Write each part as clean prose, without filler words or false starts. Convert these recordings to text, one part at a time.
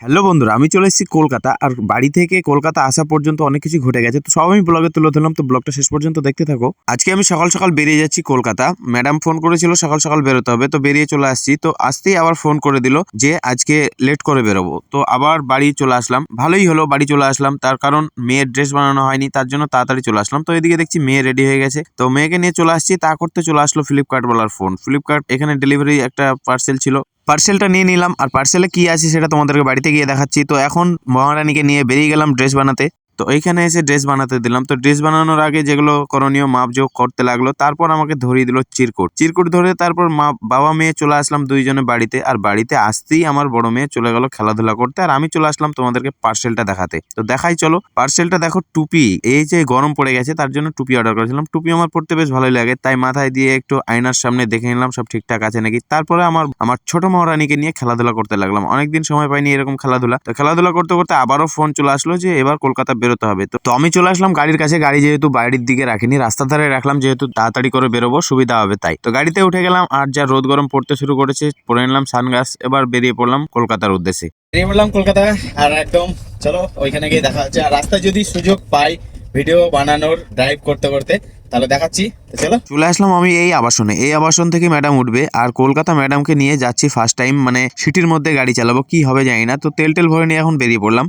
Hello বন্ধুরা, আমি চলে এসেছি কলকাতা। আর বাড়ি থেকে কলকাতা আসা পর্যন্ত অনেক কিছু ঘটে গেছে, তো সব আমি ব্লগে তুলে ধরলাম। তো ব্লগটা শেষ পর্যন্ত দেখতে থাকো। আজকে আমি সকাল সকাল বেরিয়ে যাচ্ছি কলকাতা। ম্যাডাম ফোন করেছিল সকাল সকাল বেরোতে হবে, তো বেরিয়ে চলে আসছি। তো আসতেই আবার ফোন করে দিল যে আজকে লেট করে বেরোবো। তো আবার বাড়ি চলে আসলাম। ভালোই হলো, বাড়ি চলে আসলাম। তার কারণ মেয়ের ড্রেস বানানো হয়নি, তার জন্য তাড়াতাড়ি চলে আসলাম। তো এদিকে দেখছি মেয়ে রেডি হয়ে গেছে, তো মেয়েকে নিয়ে চলে আসছি। তা করতে চলে আসলো ফ্লিপকার্ট বলার ফোন। ফ্লিপকার্ট এখানে ডেলিভারি একটা পার্সেল ছিল, পার্সেলটা নিয়ে নিলাম। আর পার্সেলে কি আছে সেটা তোমাদেরকে বাড়িতে গিয়ে দেখাচ্ছি। তো এখন মহারানীকে নিয়ে বেরিয়ে গেলাম ড্রেস বানাতে। তো এইখানে এসে ড্রেস বানাতে দিলাম। তো ড্রেস বানানোর আগে যেগুলো করণীয় মাপজোক করতে লাগলো, তারপর আমাকে ধরিয়ে দিল চিরকুট। চিরকুট ধরে তারপর বাবা মেয়ে চলে আসলাম দুইজনে বাড়িতে। আর বাড়িতে আসতেই আমার বড় মেয়ে চলে গেল খেলাধুলা করতে, আর আমি চলে আসলাম তোমাদেরকে পার্সেলটা দেখাতে। তো দেখাই চলো। পার্সেলটা দেখো, টুপি। এই যে গরম পড়ে গেছে তার জন্য টুপি অর্ডার করেছিলাম। টুপি আমার পড়তে বেশ ভালোই লাগে, তাই মাথায় দিয়ে একটু আয়নার সামনে দেখে নিলাম সব ঠিকঠাক আছে নাকি। তারপরে আমার ছোট মহারানীকে নিয়ে খেলাধুলা করতে লাগলাম। অনেকদিন সময় পাইনি এরকম খেলাধুলা। তো খেলাধুলা করতে করতে আবারও ফোন চলে আসলো যে এবার কলকাতা বেরোতে হবে। তো আমি চলে আসলাম গাড়ির কাছে। গাড়ি যেহেতু বাড়ির দিকে রাখিনি, রাস্তার ধারে রাখলাম, যেহেতু তাড়াতাড়ি করে বেরোবো, সুবিধা হবে তাই। তো গাড়িতে উঠে গেলাম। আর যা রোদ গরম পড়তে শুরু করেছে, পরে নিলাম সানগ্লাস। এবার বেরিয়ে পড়লাম কলকাতার উদ্দেশ্যে। বেরিয়ে পড়লাম কলকাতা। আর একদম চলো ওইখানে গিয়ে দেখা হচ্ছে। আর রাস্তায় যদি সুযোগ পাই ভিডিও বানানোর, ড্রাইভ করতে করতে, তাহলে দেখাচ্ছি। তো চলো, চলে আসলাম আমি এই আবাসনে। এই আবাসন থেকে ম্যাডাম উঠবে। আর কলকাতা ম্যাডামকে নিয়ে যাচ্ছি ফার্স্ট টাইম, মানে সিটির মধ্যে গাড়ি চালাবো, কি হবে জানি না। তো তেল ভরে নিয়ে এখন বেরিয়ে পড়লাম।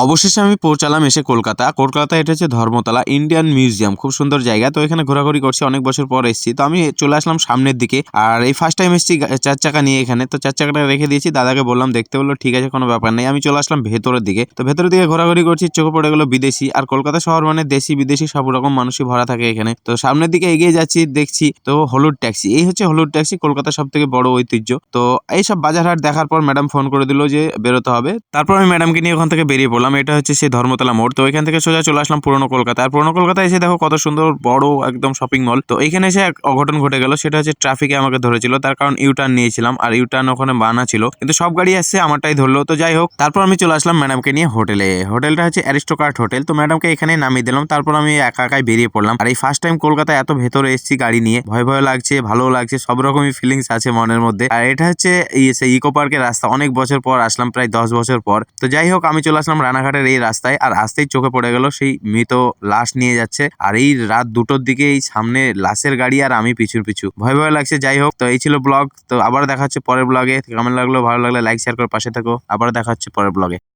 অবশেষে আমি পৌঁছালাম এসে কলকাতা। কলকাতা এটা হচ্ছে ধর্মতলা ইন্ডিয়ান মিউজিয়াম, খুব সুন্দর জায়গা। তো এখানে ঘোরাঘুরি করছি, অনেক বছর পর এসেছি। তো আমি চলে আসলাম সামনের দিকে। আর এই ফার্স্ট টাইম এসেছি চার চাকা নিয়ে এখানে। তো চার চাকাটা রেখে দিয়েছি, দাদাকে বললাম দেখতে, বললো ঠিক আছে কোনো ব্যাপার নেই। আমি চলে আসলাম ভেতরের দিকে। তো ভেতরের দিকে ঘোরাঘুরি করছি, চোখে পড়ে গেলো বিদেশি। আর কলকাতা শহর মানে দেশি বিদেশি সব রকম মানুষই ভরা থাকে এখানে। তো সামনের দিকে এগিয়ে যাচ্ছি, দেখছি তো হলুদ ট্যাক্সি। এই হচ্ছে হলুদ ট্যাক্সি, কলকাতার সব থেকে বড় ঐতিহ্য। তো এইসব বাজারহাট দেখার পর ম্যাডাম ফোন করে দিল যে বেরোতে হবে। তারপর আমি ম্যাডামকে নিয়ে ওখান থেকে বেরিয়ে পড়লাম। এটা হচ্ছে সেই ধর্মতলা মোড়। তো এখান থেকে সোজা চলে আসলাম পুরনো কলকাতা। আর পুরনো কলকাতা এসে দেখো কত সুন্দর বড় একদম শপিং মল। তো এখানে এসে এক অঘটন ঘটে গেল, সেটা হচ্ছে ট্রাফিকে আমাকে ধরেছিল। তার কারণ ইউটার্ন নিয়েছিলাম, আর ইউটার্ন ওখানে বানা ছিল, কিন্তু সব গাড়ি আসছে, আমারটাই ধরলো। তো যাই হোক, তারপর আমি চলে আসলাম ম্যাডামকে নিয়ে হোটেলে। হোটেলটা হচ্ছে অ্যারিস্টোক্রাট হোটেল। তো ম্যাডামকে এখানে নামিয়ে দিলাম। তারপর আমি একা একাই বেরিয়ে পড়লাম। আর এই ফার্স্ট টাইম কলকাতা এত ভেতরে এসেছি গাড়ি নিয়ে, ভয় ভয় লাগছে, ভালো লাগছে, সব রকমই ফিলিংস আছে মনের মধ্যে। আর এটা হচ্ছে সেই ইকো পার্কের রাস্তা। অনেক বছর পর আসলাম, প্রায় 10 বছর পর। তো যাই হোক, আমি চলে আসলাম রানাঘাটের এই রাস্তায়। আর আসতেই চোখে পড়ে গেল সেই মৃত লাশ নিয়ে যাচ্ছে। আর এই রাত 2টোর দিকে এই সামনে লাশের গাড়ি, আর আমি পিছুর পিছু, ভয় ভয় লাগছে। যাই হোক, তো এই ছিল ব্লগ। তো আবার দেখা হচ্ছে পরের ব্লগে। কেমন লাগলো, ভালো লাগলে লাইক শেয়ার করে পাশে থাকো। আবার দেখা হচ্ছে পরের ব্লগে।